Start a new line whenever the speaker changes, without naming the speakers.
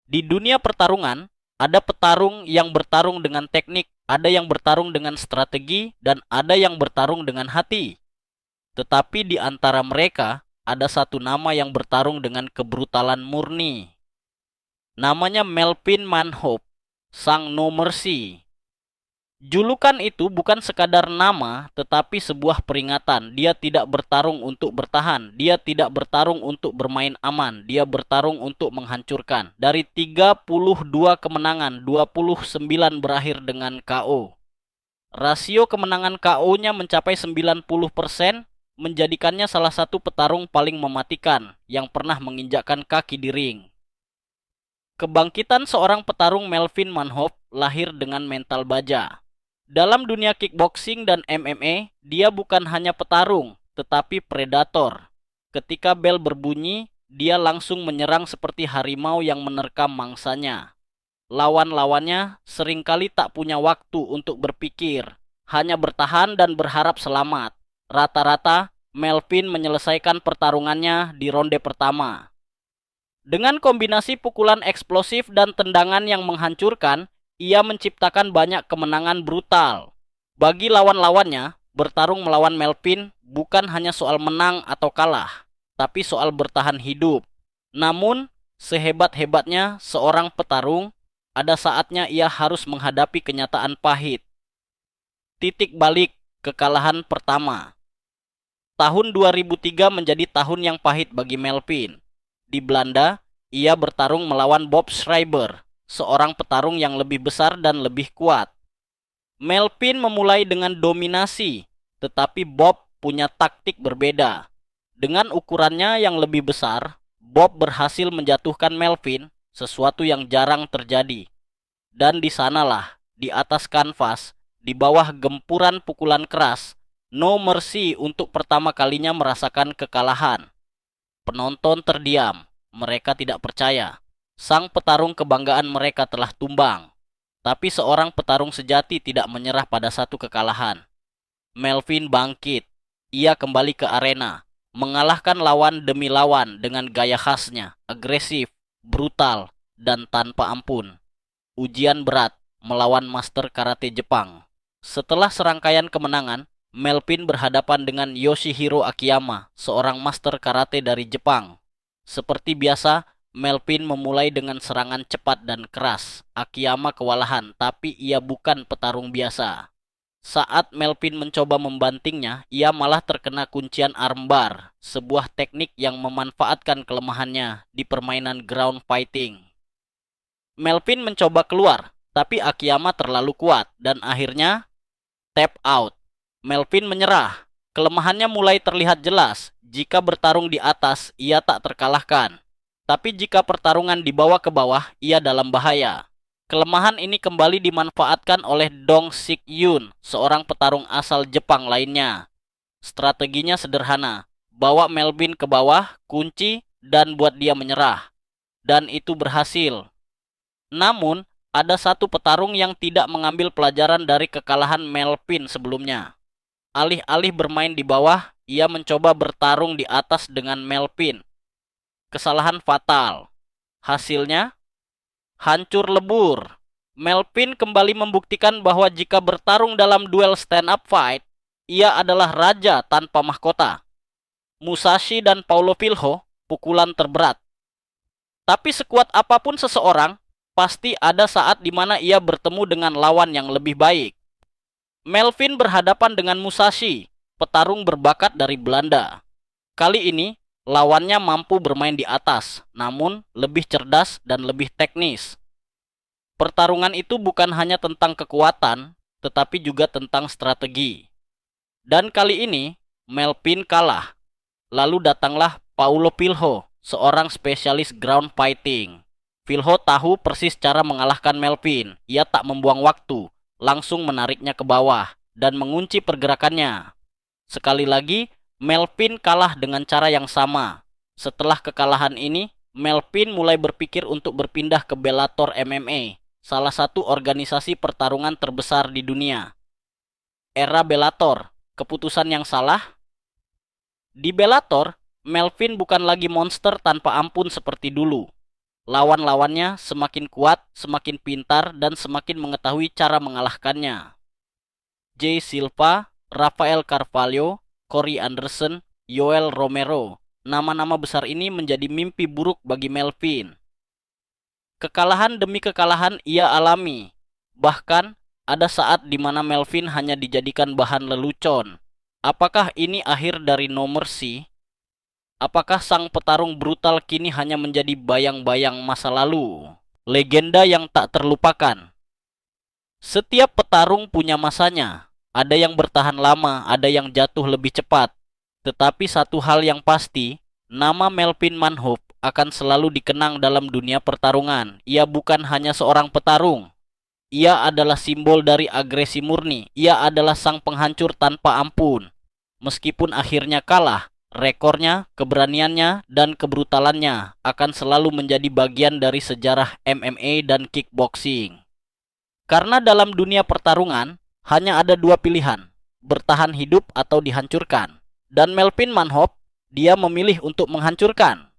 Di dunia pertarungan, ada petarung yang bertarung dengan teknik, ada yang bertarung dengan strategi, dan ada yang bertarung dengan hati. Tetapi di antara mereka, ada satu nama yang bertarung dengan kebrutalan murni. Namanya Melvin Manhoef, Sang No Mercy. Julukan itu bukan sekadar nama, tetapi sebuah peringatan. Dia tidak bertarung untuk bertahan. Dia tidak bertarung untuk bermain aman. Dia bertarung untuk menghancurkan. Dari 32 kemenangan, 29 berakhir dengan KO. Rasio kemenangan KO-nya mencapai 90%, menjadikannya salah satu petarung paling mematikan yang pernah menginjakkan kaki di ring. Kebangkitan seorang petarung Melvin Manhoef lahir dengan mental baja. Dalam dunia kickboxing dan MMA, dia bukan hanya petarung, tetapi predator. Ketika bel berbunyi, dia langsung menyerang seperti harimau yang menerkam mangsanya. Lawan-lawannya seringkali tak punya waktu untuk berpikir, hanya bertahan dan berharap selamat. Rata-rata, Melvin menyelesaikan pertarungannya di ronde pertama. Dengan kombinasi pukulan eksplosif dan tendangan yang menghancurkan, ia menciptakan banyak kemenangan brutal. Bagi lawan-lawannya, bertarung melawan Melvin bukan hanya soal menang atau kalah, tapi soal bertahan hidup. Namun, sehebat-hebatnya seorang petarung, ada saatnya ia harus menghadapi kenyataan pahit. Titik balik kekalahan pertama. Tahun 2003 menjadi tahun yang pahit bagi Melvin. Di Belanda, ia bertarung melawan Bob Schreiber, seorang petarung yang lebih besar dan lebih kuat. Melvin memulai dengan dominasi, tetapi Bob punya taktik berbeda. Dengan ukurannya yang lebih besar, Bob berhasil menjatuhkan Melvin, sesuatu yang jarang terjadi. Dan di sanalah, di atas kanvas, di bawah gempuran pukulan keras, No Mercy untuk pertama kalinya merasakan kekalahan. Penonton terdiam, mereka tidak percaya. Sang petarung kebanggaan mereka telah tumbang. Tapi seorang petarung sejati tidak menyerah pada satu kekalahan. Melvin bangkit. Ia kembali ke arena, mengalahkan lawan demi lawan dengan gaya khasnya, agresif, brutal, dan tanpa ampun. Ujian berat melawan master karate Jepang. Setelah serangkaian kemenangan, Melvin berhadapan dengan Yoshihiro Akiyama, seorang master karate dari Jepang. Seperti biasa, Melvin memulai dengan serangan cepat dan keras. Akiyama kewalahan, tapi ia bukan petarung biasa. Saat Melvin mencoba membantingnya, ia malah terkena kuncian armbar, sebuah teknik yang memanfaatkan kelemahannya di permainan ground fighting. Melvin mencoba keluar, tapi Akiyama terlalu kuat dan akhirnya tap out. Melvin menyerah. Kelemahannya mulai terlihat jelas. Jika bertarung di atas, ia tak terkalahkan. Tapi jika pertarungan dibawa ke bawah, ia dalam bahaya. Kelemahan ini kembali dimanfaatkan oleh Dong Sik Yun, seorang petarung asal Jepang lainnya. Strateginya sederhana. Bawa Melvin ke bawah, kunci, dan buat dia menyerah. Dan itu berhasil. Namun, ada satu petarung yang tidak mengambil pelajaran dari kekalahan Melvin sebelumnya. Alih-alih bermain di bawah, ia mencoba bertarung di atas dengan Melvin. Kesalahan fatal. Hasilnya, hancur lebur. Melvin kembali membuktikan bahwa jika bertarung dalam duel stand-up fight, ia adalah raja tanpa mahkota. Musashi dan Paulo Filho, pukulan terberat. Tapi sekuat apapun seseorang, pasti ada saat di mana ia bertemu dengan lawan yang lebih baik. Melvin berhadapan dengan Musashi, petarung berbakat dari Belanda. Kali ini, lawannya mampu bermain di atas, namun lebih cerdas dan lebih teknis. Pertarungan itu bukan hanya tentang kekuatan, tetapi juga tentang strategi. Dan kali ini, Melvin kalah. Lalu datanglah Paulo Filho, seorang spesialis ground fighting. Filho tahu persis cara mengalahkan Melvin. Ia tak membuang waktu, langsung menariknya ke bawah dan mengunci pergerakannya. Sekali lagi, Melvin kalah dengan cara yang sama. Setelah kekalahan ini, Melvin mulai berpikir untuk berpindah ke Bellator MMA, salah satu organisasi pertarungan terbesar di dunia. Era Bellator, keputusan yang salah? Di Bellator, Melvin bukan lagi monster tanpa ampun seperti dulu. Lawan-lawannya semakin kuat, semakin pintar, dan semakin mengetahui cara mengalahkannya. Jay Silva, Rafael Carvalho, Corey Anderson, Yoel Romero. Nama-nama besar ini menjadi mimpi buruk bagi Melvin. Kekalahan demi kekalahan ia alami. Bahkan, ada saat di mana Melvin hanya dijadikan bahan lelucon. Apakah ini akhir dari No Mercy? Apakah sang petarung brutal kini hanya menjadi bayang-bayang masa lalu? Legenda yang tak terlupakan. Setiap petarung punya masanya. Ada yang bertahan lama, ada yang jatuh lebih cepat. Tetapi satu hal yang pasti, nama Melvin Manhoef akan selalu dikenang dalam dunia pertarungan. Ia bukan hanya seorang petarung. Ia adalah simbol dari agresi murni. Ia adalah sang penghancur tanpa ampun. Meskipun akhirnya kalah, rekornya, keberaniannya, dan kebrutalannya akan selalu menjadi bagian dari sejarah MMA dan kickboxing. Karena dalam dunia pertarungan, hanya ada dua pilihan, bertahan hidup atau dihancurkan. Dan Melvin Manhoef, dia memilih untuk menghancurkan.